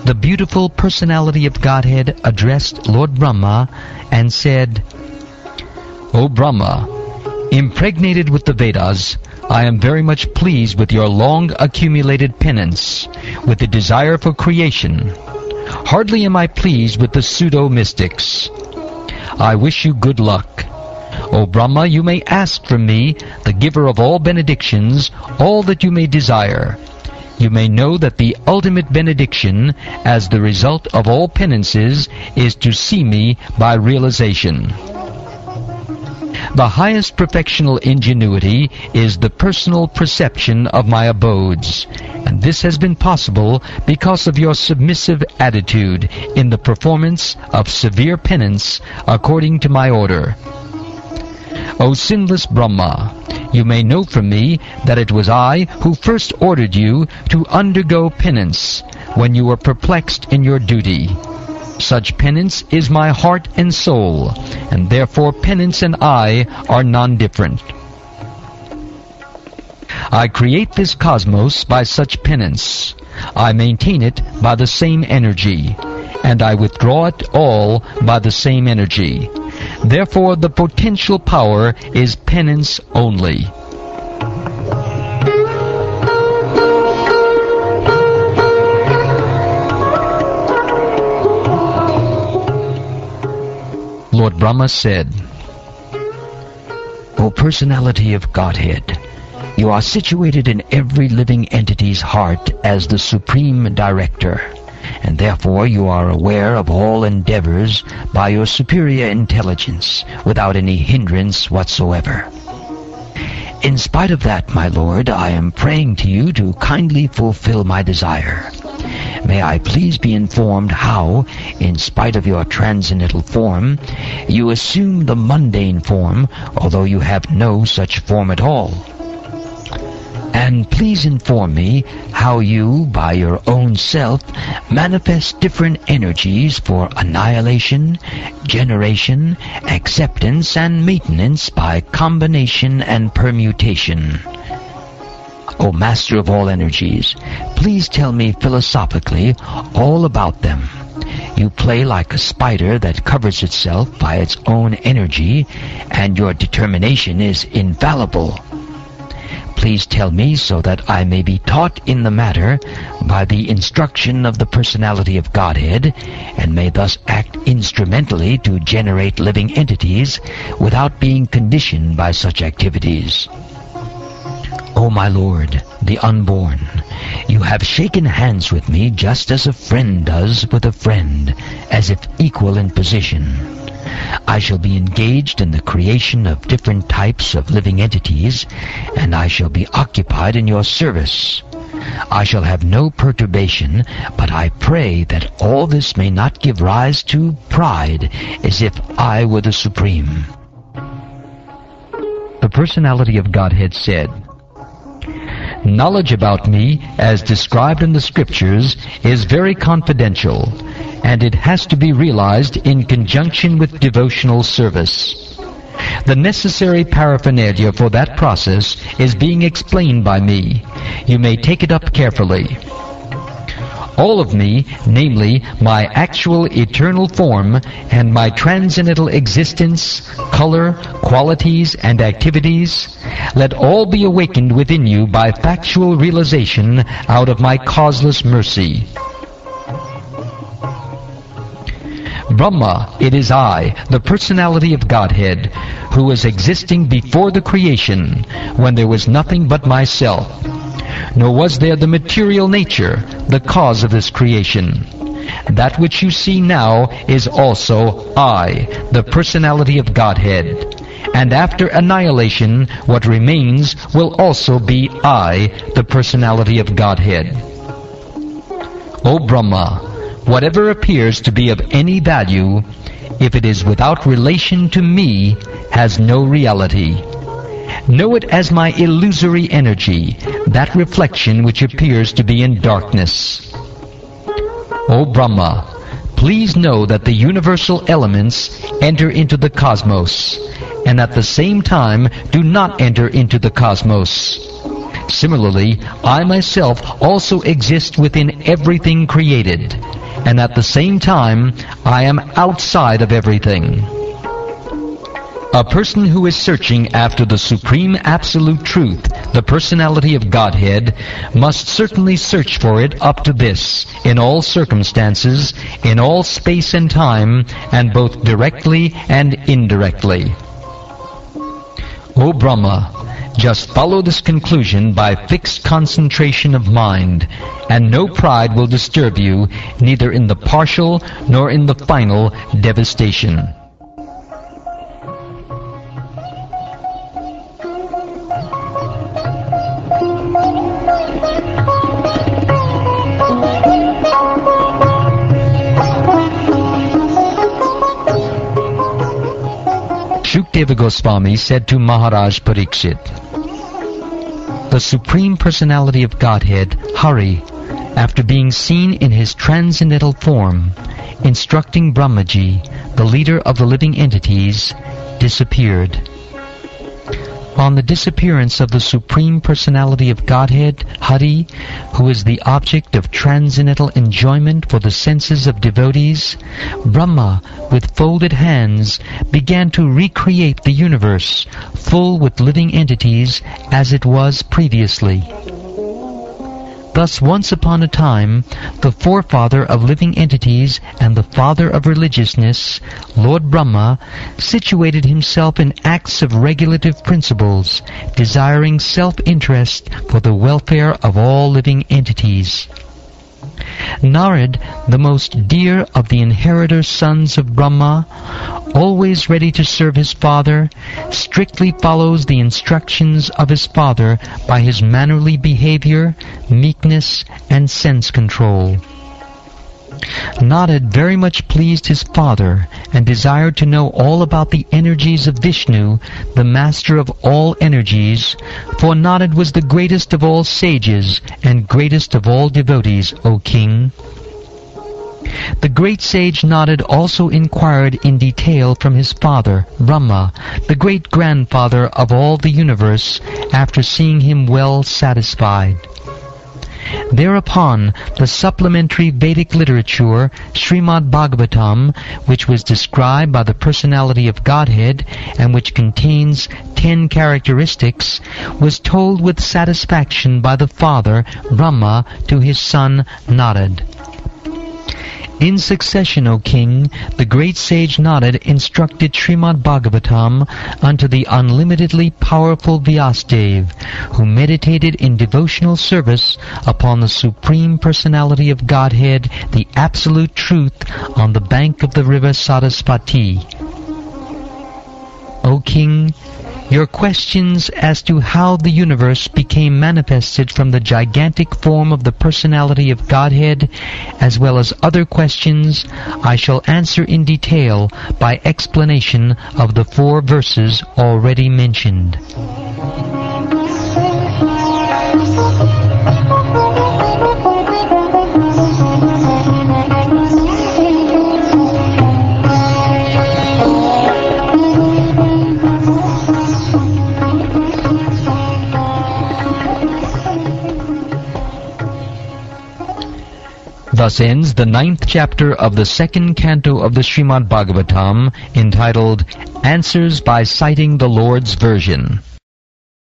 the beautiful personality of Godhead addressed Lord Brahma and said, "O Brahma, impregnated with the Vedas, I am very much pleased with your long accumulated penance, with the desire for creation. Hardly am I pleased with the pseudo-mystics. I wish you good luck. O Brahma, you may ask from me, the giver of all benedictions, all that you may desire. You may know that the ultimate benediction, as the result of all penances, is to see me by realization. The highest perfectional ingenuity is the personal perception of my abodes, and this has been possible because of your submissive attitude in the performance of severe penance according to my order. O sinless Brahma, you may know from me that it was I who first ordered you to undergo penance when you were perplexed in your duty. Such penance is my heart and soul, and therefore penance and I are non-different. I create this cosmos by such penance. I maintain it by the same energy, and I withdraw it all by the same energy. Therefore the potential power is penance only." Lord Brahma said, "O personality of Godhead, you are situated in every living entity's heart as the supreme director, and therefore you are aware of all endeavors by your superior intelligence, without any hindrance whatsoever. In spite of that, my Lord, I am praying to you to kindly fulfill my desire. May I please be informed how, in spite of your transcendental form, you assume the mundane form, although you have no such form at all? And please inform me how you, by your own self, manifest different energies for annihilation, generation, acceptance, and maintenance by combination and permutation. O Master of all energies, please tell me philosophically all about them. You play like a spider that covers itself by its own energy, and your determination is infallible. Please tell me so that I may be taught in the matter by the instruction of the personality of Godhead, and may thus act instrumentally to generate living entities without being conditioned by such activities. O my Lord, the unborn, you have shaken hands with me just as a friend does with a friend, as if equal in position. I shall be engaged in the creation of different types of living entities, and I shall be occupied in your service. I shall have no perturbation, but I pray that all this may not give rise to pride, as if I were the supreme." The personality of Godhead said, "Knowledge about me, as described in the scriptures, is very confidential, and it has to be realized in conjunction with devotional service. The necessary paraphernalia for that process is being explained by me. You may take it up carefully. All of me, namely my actual eternal form and my transcendental existence, color, qualities, and activities, let all be awakened within you by factual realization out of my causeless mercy. Brahma, it is I, the personality of Godhead, who was existing before the creation, when there was nothing but myself. Nor was there the material nature, the cause of this creation. That which you see now is also I, the personality of Godhead. And after annihilation, what remains will also be I, the personality of Godhead. O Brahma, whatever appears to be of any value, if it is without relation to me, has no reality. Know it as my illusory energy, that reflection which appears to be in darkness. O Brahma, please know that the universal elements enter into the cosmos, and at the same time do not enter into the cosmos. Similarly, I myself also exist within everything created, and at the same time I am outside of everything. A person who is searching after the supreme absolute truth, the personality of Godhead, must certainly search for it up to this, in all circumstances, in all space and time, and both directly and indirectly. O Brahma, just follow this conclusion by fixed concentration of mind, and no pride will disturb you, neither in the partial nor in the final devastation. Shukdeva Goswami said to Maharaj Parikshit, "The Supreme Personality of Godhead, Hari, after being seen in his transcendental form, instructing Brahmaji, the leader of the living entities, disappeared." On the disappearance of the Supreme Personality of Godhead, Hari, who is the object of transcendental enjoyment for the senses of devotees, Brahma, with folded hands, began to recreate the universe, full with living entities, as it was previously. Thus, once upon a time, the forefather of living entities and the father of religiousness, Lord Brahma, situated himself in acts of regulative principles, desiring self-interest for the welfare of all living entities. Narad, the most dear of the inheritor sons of Brahma, always ready to serve his father, strictly follows the instructions of his father by his mannerly behavior, meekness, and sense control. Narad very much pleased his father and desired to know all about the energies of Vishnu, the master of all energies, for Narad was the greatest of all sages and greatest of all devotees, O king. The great sage Narad also inquired in detail from his father, Brahma, the great-grandfather of all the universe, after seeing him well satisfied. Thereupon, the supplementary Vedic literature, Shrimad Bhagavatham, which was described by the personality of Godhead and which contains 10 characteristics, was told with satisfaction by the father, Brahma, to his son Narad. In succession, O king, the great sage Narad instructed Shrimad Bhagavatam unto the unlimitedly powerful Vyasadeva, who meditated in devotional service upon the Supreme Personality of Godhead, the Absolute Truth, on the bank of the river Saraswati. O king, your questions as to how the universe became manifested from the gigantic form of the personality of Godhead, as well as other questions, I shall answer in detail by explanation of the 4 verses already mentioned. Thus ends the 9th chapter of the 2nd canto of the Shrimad Bhagavatam, entitled Answers by Citing the Lord's Version.